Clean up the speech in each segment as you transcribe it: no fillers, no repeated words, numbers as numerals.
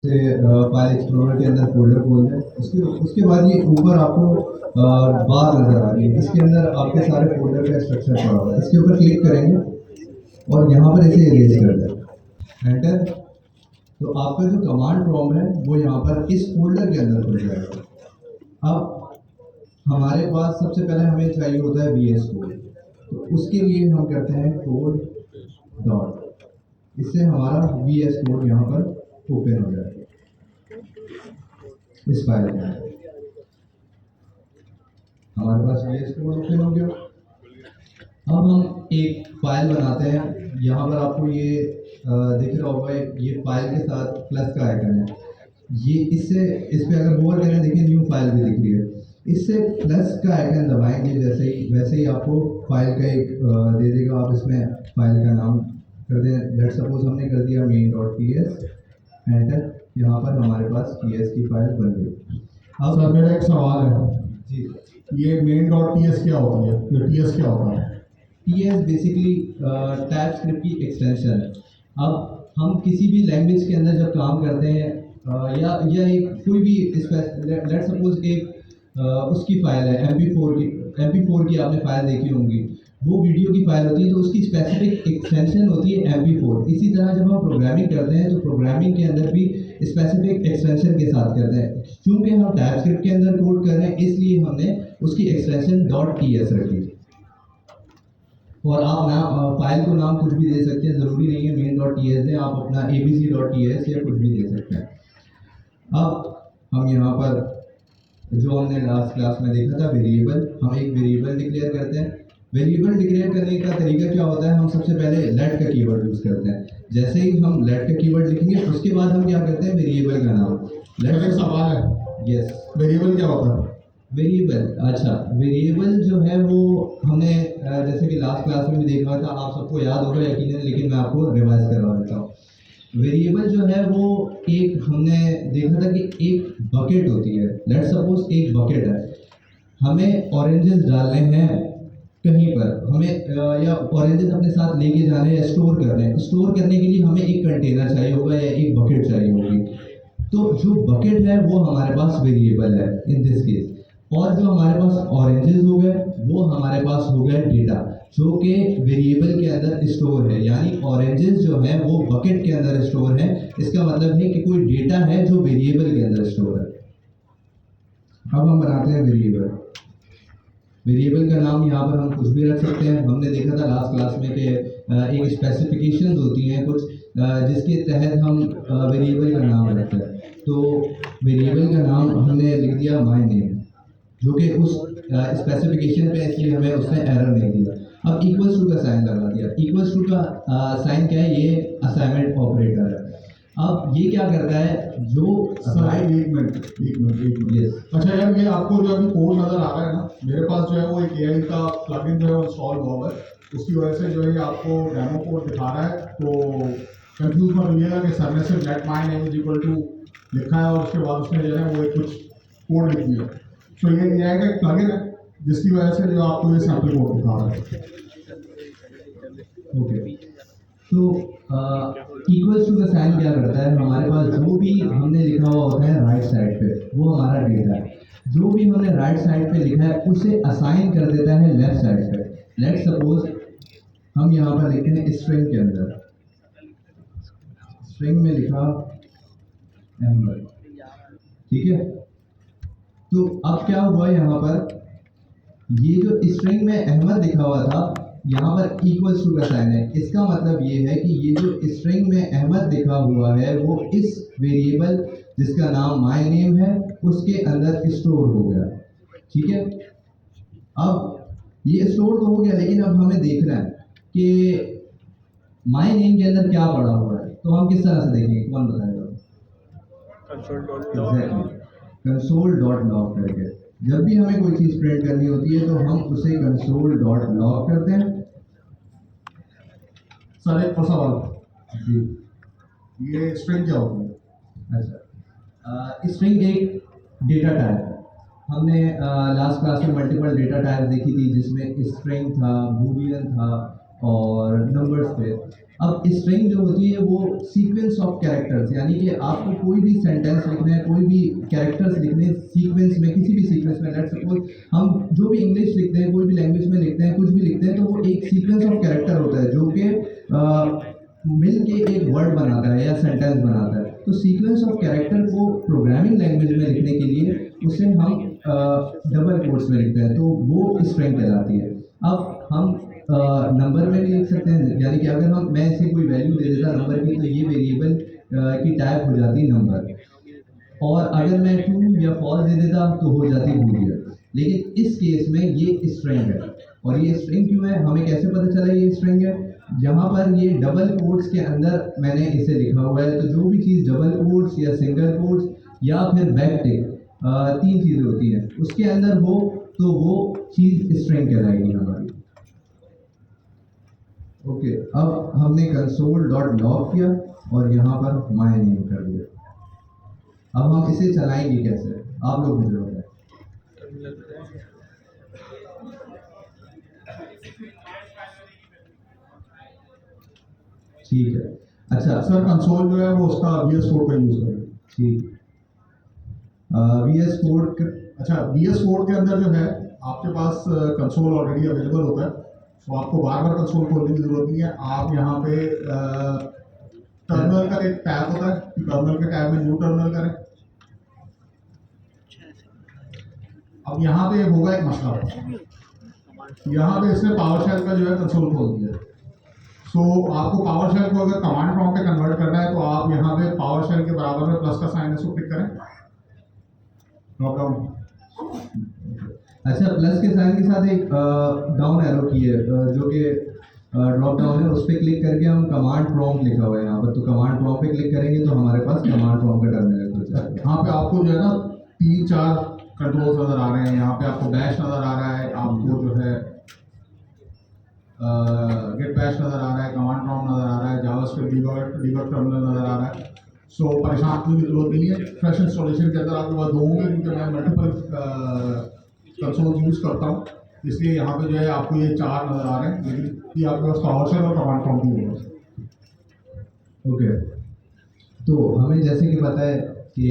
से file explorer के अंदर फ़ोल्डर खोल दें। उसके उसके बाद ये ऊपर आपको बार नज़र आ रही है, इसके अंदर आपके सारे फ़ोल्डर का स्ट्रक्चर पड़ा हुआ है। इसके ऊपर क्लिक करेंगे और यहाँ पर इसे इरेज़ कर दें, एंटर। तो आपका जो कमांड प्रॉम्प्ट है वो यहाँ पर इस फ़ोल्डर के अंदर खुल जाएगा। अब हमारे पास सबसे पहले हमें चाहिए होता है वीएस कोड, तो उसके लिए हम करते हैं कोड डॉट, इससे हमारा वीएस कोड यहाँ पर ओपन हो जाएगा इस फाइल में। हमारे पास वीएस कोड ओपन हो गया। अब हम एक फाइल बनाते हैं। यहाँ पर आपको ये दिख रहा होगा, ये फाइल के साथ प्लस का आइकन है। ये इससे इस पे अगर होवर करें, देखिए न्यू फाइल भी दिख रही है। इससे प्लस का आइकन दबाएंगे जैसे ही, वैसे ही आपको फाइल का एक दे देगा। आप इसमें फाइल का नाम कर दें, लेट सपोज हमने कर दिया main.ps, एंटर। यहाँ पर हमारे पास ps की फाइल बन गई। अब सर मेरा एक सवाल है जी, ये main.ts क्या होती है, ये ts क्या होता है? ts बेसिकली टाइपस्क्रिप्ट की एक्सटेंशन है। अब हम किसी भी लैंग्वेज के अंदर जब काम करते हैं या एक कोई भी लेट सपोज एक उसकी फाइल है MP4 की आपने फाइल देखी होंगी, वो वीडियो की फाइल होती है तो उसकी स्पेसिफिक एक्सटेंशन होती है MP4। इसी तरह जब हम प्रोग्रामिंग करते हैं तो प्रोग्रामिंग के अंदर भी स्पेसिफिक एक्सटेंशन के साथ करते हैं। क्योंकि हम टाइपस्क्रिप्ट के अंदर कोड कर रहे हैं, इसलिए हमने उसकी एक्सटेंशन .ts रखी। और आप नाम फाइल को नाम कुछ भी दे सकते हैं, ज़रूरी नहीं है main.ts दें, आप अपना abc.ts या कुछ भी दे सकते हैं। अब हम यहाँ पर जो हमने लास्ट क्लास में देखा था वेरिएबल, हम एक वेरिएबल डिक्लेयर करते हैं। वेरिएबल डिक्लेयर करने का तरीका क्या होता है, हम सबसे पहले लेट का कीवर्ड यूज़ करते हैं। जैसे ही हम लेट का कीवर्ड लिखेंगे उसके बाद हम क्या करते हैं, वेरिएबल का नाम। मेरा एक सवाल है, यस, वेरिएबल क्या होता है? वेरिएबल, अच्छा, वेरिएबल जो है वो हमने जैसे कि लास्ट क्लास में भी देखा था, आप सबको याद होगा यकीनन, लेकिन मैं आपको रिवाइज करवा देता हूँ। वेरिएबल जो है वो एक, हमने देखा था कि एक बकेट होती है। लेट सपोज एक बकेट है, हमें ऑरेंजेस डालने हैं कहीं पर, हमें या ऑरेंजेस अपने साथ लेके जाने हैं, स्टोर करने हैं। स्टोर करने के लिए हमें एक कंटेनर चाहिए होगा या एक बकेट चाहिए होगी। तो जो बकेट है वो हमारे पास वेरिएबल है इन दिस केस, और जो हमारे पास ऑरेंजेस हो गए वो हमारे पास हो गया डेटा, जो कि वेरिएबल के अंदर स्टोर है। यानी ऑरेंजेस जो है वो बकेट के अंदर स्टोर है। इसका मतलब है कि कोई डेटा है जो वेरिएबल के अंदर स्टोर है। अब हम बनाते हैं वेरिएबल। वेरिएबल का नाम यहाँ पर हम कुछ भी रख सकते हैं। हमने देखा था लास्ट क्लास में कि एक स्पेसिफिकेशंस होती हैं कुछ, जिसके तहत हम वेरिएबल का नाम रखते हैं। तो वेरिएबल का नाम हमने लिख दिया माय नेम, जो कि उस स्पेसिफिकेशन पे, इसलिए हमें उसने एरर नहीं दिया। अब इक्वल्स टू का साइन लगा दिया। इक्वल्स टू का साइन क्या है, ये असाइनमेंट ऑपरेटर है। अब ये क्या करता है, जो सर एक मिनट। यस, अच्छा यार, ये आपको जो अभी कोड नजर आ रहा है ना, मेरे पास जो है वो एक AI का प्लगइन जो है वो इंस्टॉल हुआ है। उसकी वजह से जो है ये आपको डेमो कोड दिखा रहा है। तो कंफ्यूज मत होइएगा कि सर ने सिर्फ let my name is equal to लिखा है और उसके बाद उसने जो है वो एक कुछ कोड लिख दिया। तो ये AI का एक प्लगइन है जिसकी वजह से जो आपको ये सैंपल कोड दिखा रहा है। ओके। तो इक्वल्स टू का साइन क्या करता है, हमारे पास जो भी हमने लिखा हुआ होता है राइट साइड पे, वो हमारा डेटा है। जो भी हमने राइट साइड पे लिखा है उसे असाइन कर देता है लेफ्ट साइड पे। लेट सपोज हम यहाँ पर लिखते हैं स्ट्रिंग के अंदर, स्ट्रिंग में लिखा अहमद, ठीक है। तो अब क्या हुआ, यहाँ पर ये जो स्ट्रिंग में अहमद लिखा हुआ था, यहाँ पर इक्वल्स टू का साइन है। इसका मतलब ये है कि ये जो स्ट्रिंग में अहमद लिखा हुआ है वो इस वेरिएबल जिसका नाम माय नेम है उसके अंदर स्टोर हो गया, ठीक है। अब ये स्टोर तो हो गया, लेकिन अब हमें देखना है कि माय नेम के अंदर क्या पड़ा हुआ है। तो हम किस तरह से देखेंगे, कौन बताएगा? एग्जैक्टली, कंसोल डॉट लॉग करके। जब भी हमें कोई चीज़ प्रिंट करनी होती है तो हम उसे कंसोल डॉट लॉग करते हैं। सर एक और सवाल, जी, ये स्ट्रिंग क्या होती है? अच्छा, स्ट्रिंग एक डेटा टाइप है। हमने लास्ट क्लास में मल्टीपल डेटा टाइप देखी थी, जिसमें स्ट्रिंग था, बूलियन था और नंबर्स थे। अब स्ट्रिंग जो होती है वो सीक्वेंस ऑफ कैरेक्टर्स, यानी कि आपको कोई भी सेंटेंस लिखना है, कोई भी कैरेक्टर्स लिखने हैं सीक्वेंस में, किसी भी सीक्वेंस में, लेट्स सपोज हम जो भी इंग्लिश लिखते हैं, कोई भी लैंग्वेज में लिखते हैं, कुछ भी लिखते हैं, तो वो एक सीक्वेंस ऑफ कैरेक्टर होता है जो कि मिल के एक वर्ड बनाता है या सेंटेंस बनाता है। तो सीक्वेंस ऑफ कैरेक्टर को प्रोग्रामिंग लैंग्वेज में लिखने के लिए उसे हम डबल कोट्स में लिखते हैं, तो वो स्ट्रिंग कहलाती है। अब हम नंबर में भी लिख सकते हैं, यानी कि अगर हम मैं इसे कोई वैल्यू दे देता नंबर की, तो ये वेरिएबल की टाइप हो जाती नंबर, और अगर मैं ट्रू या फॉल्स दे देता तो हो जाती बूलियन। लेकिन इस केस में ये स्ट्रिंग है, और ये स्ट्रिंग क्यों है, हमें कैसे पता चला ये स्ट्रिंग है? यहाँ पर ये डबल कोट्स के अंदर मैंने इसे लिखा हुआ है, तो जो भी चीज़ डबल कोट्स या सिंगल कोट्स या फिर बैकटिक, तीन चीज़ें होती हैं, उसके अंदर हो तो वो चीज़ स्ट्रिंग कहलाएगी हमारी। ओके, अब हमने कंसोल डॉट लॉग किया और यहाँ पर माय नेम कर दिया। अब हम इसे चलाएंगे कैसे, आप लोग मुझे बताएं। ठीक है, अच्छा सर कंसोल जो है वो उसका VS कोड का यूज़ करें। ठीक, VS कोड अच्छा, VS कोड के अंदर जो है आपके पास कंसोल ऑलरेडी अवेलेबल होता है, तो आपको बार बार कंसोल खोलने की जरूरत नहीं है। आप यहाँ पे टर्मिनल का एक टैब होता है, टर्मिनल के टैब में न्यू टर्मिनल करें। अब यहाँ पे होगा एक मसला, यहाँ पे इसने पावर शेल का जो है कंसोल खोल दिया। सो आपको पावर शेल को अगर कमांड प्रॉम्प्ट पे कन्वर्ट करना है, तो आप यहाँ पे पावर शेल के बराबर में प्लस का साइन है, उसको क्लिक करें, ड्रॉप डाउन। अच्छा, प्लस के साइन के साथ एक डाउन एरो की है, जो कि ड्रॉप डाउन है, उस पर क्लिक करके हम कमांड प्रॉम्प्ट लिखा हुआ है यहाँ पर, तो कमांड प्रॉम्प्ट पे क्लिक करेंगे तो हमारे पास कमांड प्रॉम्प्ट का टर्मिनल खुल जाएगा। यहाँ पे आपको जो है ना 3-4 कंट्रोल्स नजर आ रहे हैं। यहाँ पे आपको बैश नजर आ रहा है, आपको जो है गेट बैश नजर आ रहा है, कमांड प्रॉम्प्ट नजर आ रहा है, जावास्क्रिप्ट डीबग टर्मिनल नजर आ रहा है। सो परेशान होने की जरूरत नहीं है। फ्रेश इंस्टॉलेशन के अंदर आपके पास दो होंगे, क्योंकि मैं मल्टीपल कंसोल यूज करता हूँ, इसलिए यहाँ पे जो है आपको ये 4 नजर आ रहे हैं, लेकिन ये आपके पास पावर शेल और कमांड प्रॉम्प्ट ही होगा। ओके, तो हमें जैसे कि पता है कि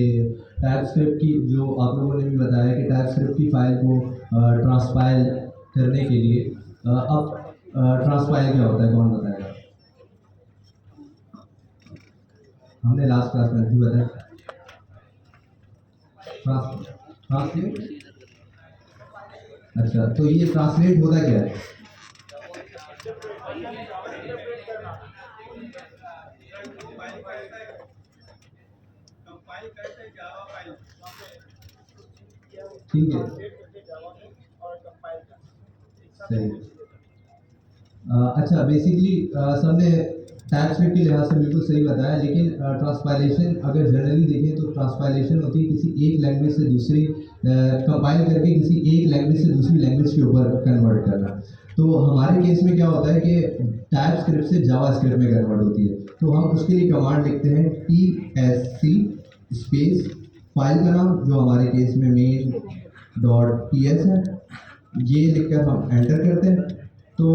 टाइप स्क्रिप्ट की, जो आप लोगों ने भी बताया कि टाइप स्क्रिप्ट की फाइल को ट्रांसपाइल करने के लिए अब ट्रांसपाइल क्या होता है, कौन बताएगा? हमने लास्ट क्लास में भी बताया ट्रांसलेट। अच्छा, तो ये ट्रांसलेट होता क्या है? ठीक है, सही। अच्छा, बेसिकली सबने टाइप स्क्रिप्ट के लिहाज से बिल्कुल सही बताया, लेकिन ट्रांसपाइलेशन अगर जनरली देखें तो ट्रांसपाइलेशन होती है किसी एक लैंग्वेज से दूसरी, कंपाइल करके किसी एक लैंग्वेज से दूसरी लैंग्वेज के ऊपर कन्वर्ट करना। तो हमारे केस में क्या होता है कि टाइप स्क्रिप्ट से जावा स्क्रिप्ट में कन्वर्ट होती है, तो हम उसके लिए कमांड लिखते हैं TSC स्पेस फाइल का नाम, जो हमारे केस में main.ts है, ये लिखकर हम एंटर करते हैं, तो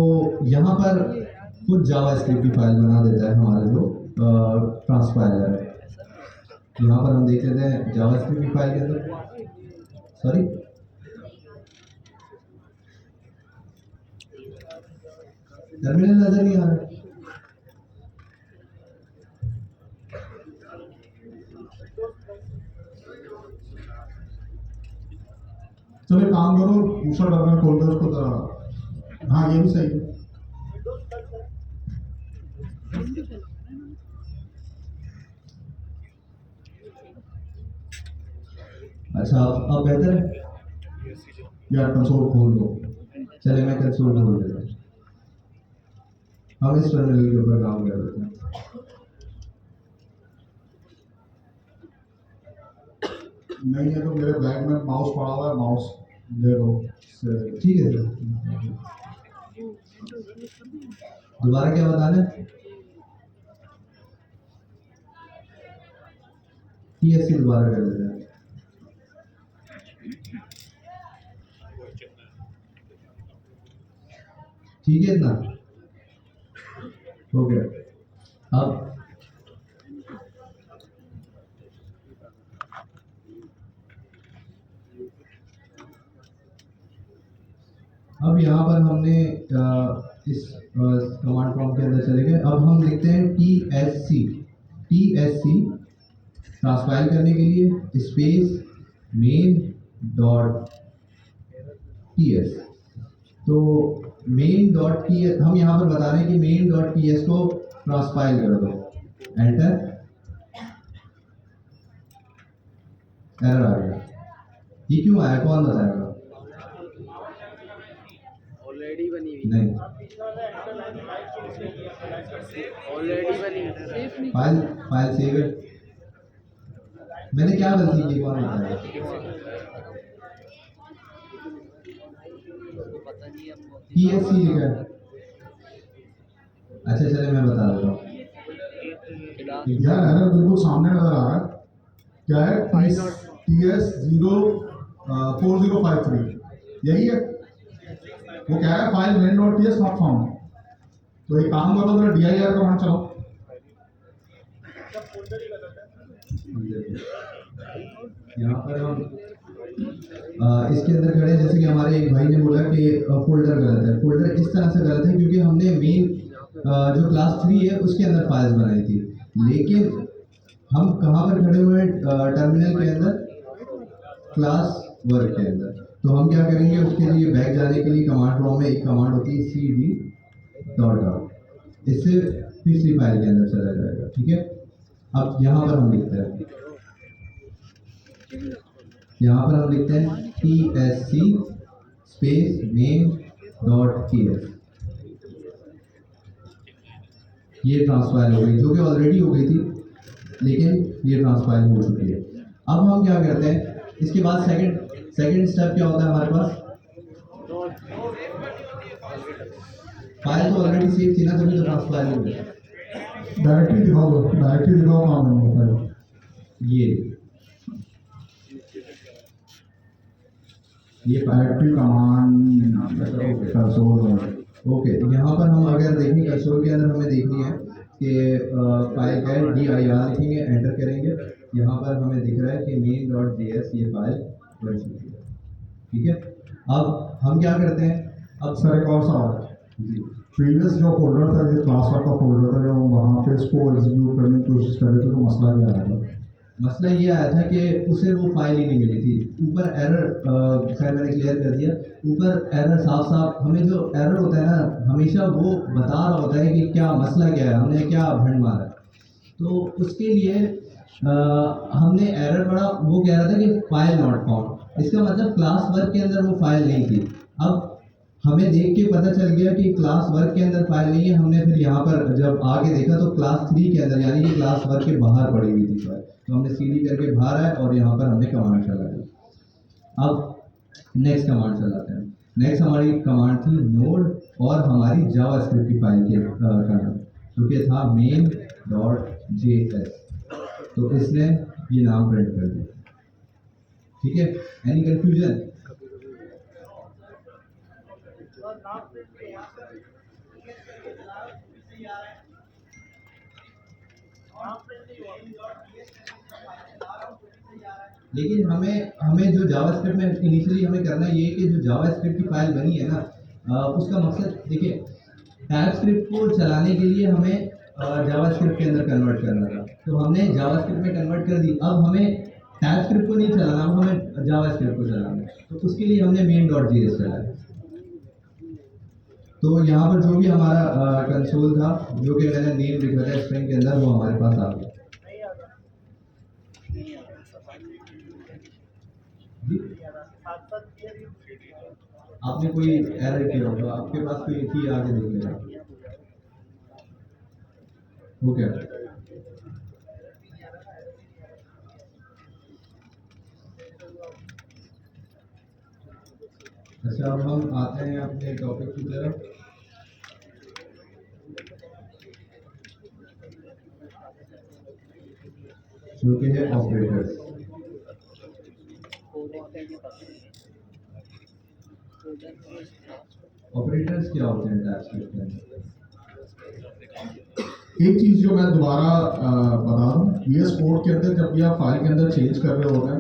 यहाँ पर खुद जावा स्क्रिप्ट की फाइल बना देता है हमारा जो ट्रांसपाइलर है। यहाँ पर हम देख लेते हैं जावा स्क्रिप्ट की फाइल के अंदर, सॉरी टर्मिनल नजर नहीं आ रहा। चलो एक काम करो, दूसरा टर्मिनल खोल कर उसको हाँ ये भी सही है। अच्छा, अब बेहतर है, यार कंसोल खोल दो। चले मैं कंसोल खोल देता हूँ, हम इस टर्मिनल के ऊपर काम कर देते हैं। नहीं है तो मेरे बैग में माउस पड़ा हुआ है, माउस ले लो। ठीक है सर, दोबारा क्या बताना है? TSC दोबारा कर देते हैं। ठीक है इतना हो गया। अब यहाँ पर हमने इस कमांड प्रॉम्प्ट के अंदर चले गए। अब हम लिखते हैं टी एस सी ट्रांसफाइल करने के लिए space main dot T S. तो मेन डॉट टी एस हम यहाँ पर बता रहे हैं कि मेन डॉट टी एस को ट्रांसफाइल कर दो। एंटर। एरर आ गया। ये क्यों आया, कौन बताएगा? ऑलरेडी बनी हुई नहीं, ऑलरेडी बनी फाइल सेव है। मैंने क्या गलती की, कौन बताएगा? पता नहीं हमको TSC लिखा है। अच्छा चले मैं बता देता हूँ। यार एरर बिल्कुल सामने नजर आ रहा है। क्या है? TS04053 यही है। वो कह रहा है file main dot T S not found. तो एक काम करो, जरा dir कमांड चलाओ। यहाँ पर हम इसके अंदर खड़े हैं। जैसे कि हमारे एक भाई ने बोला कि फोल्डर गलत है। फोल्डर इस तरह से गलत है क्योंकि हमने मेन जो क्लास 3 है उसके अंदर फाइल्स बनाई थी, लेकिन हम कहाँ पर खड़े हुए हैं? टर्मिनल के अंदर, क्लास वर्क के अंदर। तो हम क्या करेंगे, उसके लिए बैक जाने के लिए कमांड प्रॉम्प्ट में एक कमांड होती है cd.out। इससे तीसरी फाइल के अंदर चला जाएगा। ठीक है। अब यहाँ पर हम लिखते हैं TSC space main dot T S. ये ट्रांसफाइल हो गई, जो कि ऑलरेडी हो गई थी, लेकिन ये ट्रांसफाइल हो चुकी है। अब हम क्या करते हैं, इसके बाद सेकंड स्टेप क्या होता है हमारे पास? फाइल तो ऑलरेडी सेव थी ना, तभी तो ट्रांसफाइल हो गई। डायरेक्टली दिखाओ काम नहीं होता है। ये डायरेक्टली कमांड कंसोल। ओके। यहाँ पर हम अगर देखें कंसोल के अंदर, हमें देखनी है कि फाइल का dir लिखेंगे, एंटर करेंगे। यहाँ पर हमें दिख रहा है कि main.js ये फाइल बन चुकी है। ठीक है। अब हम क्या करते हैं, अब सर एक और सवाल। जी प्रीवियस जो फोल्डर था, जो क्लास वर्क का फोल्डर था, जो वहाँ पे इसको एग्जीक्यूट करने की कोशिश कर रहे थे, तो मसला क्या आया था? मसला ये आया था कि उसे वो फाइल ही नहीं मिली थी। ऊपर एरर, खैर मैंने क्लियर कर दिया। ऊपर एरर साफ हमें जो एरर होता है ना, हमेशा वो बता रहा होता है कि क्या मसला क्या है, हमने क्या भंड मारा है। तो उसके लिए हमने एरर पढ़ा, वो कह रहा था कि फाइल नॉट फाउंड। इसका मतलब क्लास वर्क के अंदर वो फाइल नहीं थी। अब हमें देख के पता चल गया कि क्लास वर्क के अंदर फाइल नहीं है। हमने फिर यहाँ पर जब आगे देखा तो क्लास 3 के अंदर, यानी कि क्लास वर्क के बाहर पड़ी हुई थी फाइल। तो हमने cd करके बाहर आए और यहाँ पर हमने कमांड चलाई। अब नेक्स्ट कमांड चलाते हैं। नेक्स्ट हमारी कमांड थी नोड और हमारी जावास्क्रिप्ट की फाइल के नाम, जो कि था main.js। तो इसने ये नाम प्रिंट कर दिया। ठीक है। Any confusion? लेकिन हमें जो जावास्क्रिप्ट में इनिशियली हमें करना ये है कि जो जावास्क्रिप्ट की फाइल बनी है ना, उसका मकसद देखिए, टाइपस्क्रिप्ट को चलाने के लिए हमें जावास्क्रिप्ट के अंदर कन्वर्ट करना था। तो हमने जावास्क्रिप्ट में कन्वर्ट कर दी। अब हमें टाइपस्क्रिप्ट को नहीं चलाना, अब हमें जावास्क्रिप्ट को चलाना है। तो उसके लिए हमने main.js चलाया। तो यहाँ पर जो भी हमारा कंसोल था, जो कि मैंने नेम लिखा था स्ट्रिंग के अंदर, वो हमारे पास आ गया। आपने कोई एरर किया होगा, आपके पास कोई थी, आगे देख लेना। ओके। अच्छा, अब हम आते हैं अपने टॉपिक की तरफ। जो कि है ऑपरेटर्स। ऑपरेटर्स क्या होते हैं टाइपस्क्रिप्ट में? एक चीज़ जो मैं दोबारा बता दूँ, VS कोड के अंदर जब भी आप फाइल के अंदर चेंज कर रहे होते हैं